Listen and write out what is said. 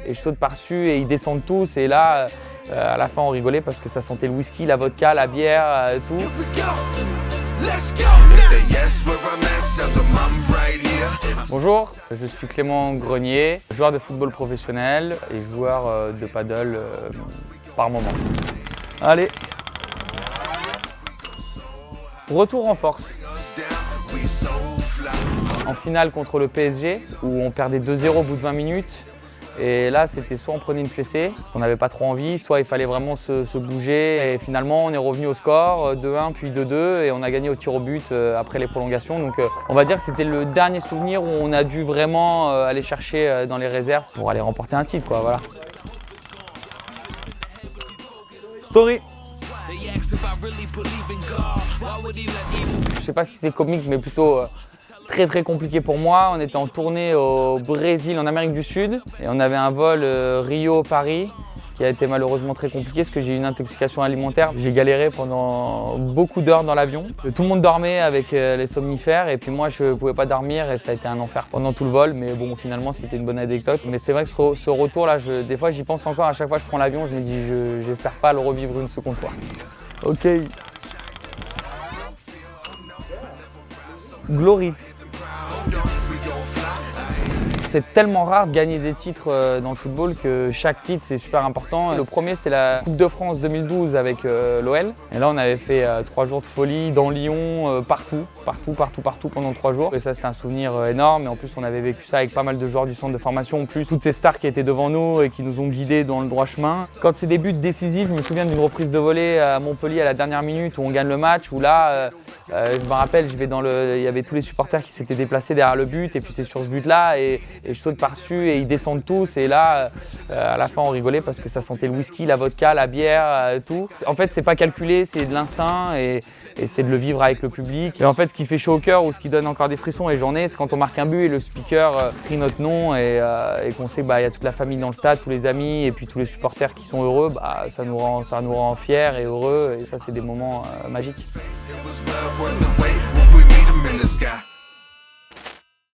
et je saute par-dessus et ils descendent tous. Et là, à la fin, on rigolait parce que ça sentait le whisky, la vodka, la bière, tout. Bonjour, je suis Clément Grenier, joueur de football professionnel et joueur de paddle par moment. Allez, retour en force. En finale contre le PSG, où on perdait 2-0 au bout de 20 minutes. Et là, c'était soit on prenait une fessée, parce qu'on n'avait pas trop envie, soit il fallait vraiment se bouger. Et finalement, on est revenu au score, 2-1 puis 2-2, et on a gagné au tir au but après les prolongations. Donc on va dire que c'était le dernier souvenir où on a dû vraiment aller chercher dans les réserves pour aller remporter un titre, quoi, voilà. Story. Je sais pas si c'est comique, mais plutôt très compliqué pour moi. On était en tournée au Brésil, en Amérique du Sud, et on avait un vol Rio-Paris qui a été malheureusement très compliqué parce que j'ai eu une intoxication alimentaire. J'ai galéré pendant beaucoup d'heures dans l'avion. Tout le monde dormait avec les somnifères et puis moi je ne pouvais pas dormir et ça a été un enfer pendant tout le vol. Mais bon, finalement c'était une bonne anecdote. Mais c'est vrai que ce retour là, des fois j'y pense encore. À chaque fois que je prends l'avion, je me dis j'espère pas le revivre une seconde fois. Ok. Glory. C'est tellement rare de gagner des titres dans le football que chaque titre c'est super important. Le premier c'est la Coupe de France 2012 avec l'OL. Et là on avait fait 3 jours de folie dans Lyon, partout pendant 3 jours. Et ça c'était un souvenir énorme. Et en plus on avait vécu ça avec pas mal de joueurs du centre de formation. En plus toutes ces stars qui étaient devant nous et qui nous ont guidés dans le droit chemin. Quand c'est des buts décisifs, je me souviens d'une reprise de volée à Montpellier à la dernière minute où on gagne le match. Où là, je me rappelle, il y avait tous les supporters qui s'étaient déplacés derrière le but. Et puis c'est sur ce but là et je saute par-dessus et ils descendent tous. Et là, à la fin, on rigolait parce que ça sentait le whisky, la vodka, la bière, tout. En fait, c'est pas calculé, c'est de l'instinct et c'est de le vivre avec le public. Et en fait, ce qui fait chaud au cœur ou ce qui donne encore des frissons, et j'en ai, c'est quand on marque un but et le speaker crie notre nom et qu'on sait qu'il y a toute la famille dans le stade, tous les amis et puis tous les supporters qui sont heureux, ça nous rend fiers et heureux. Et ça, c'est des moments magiques.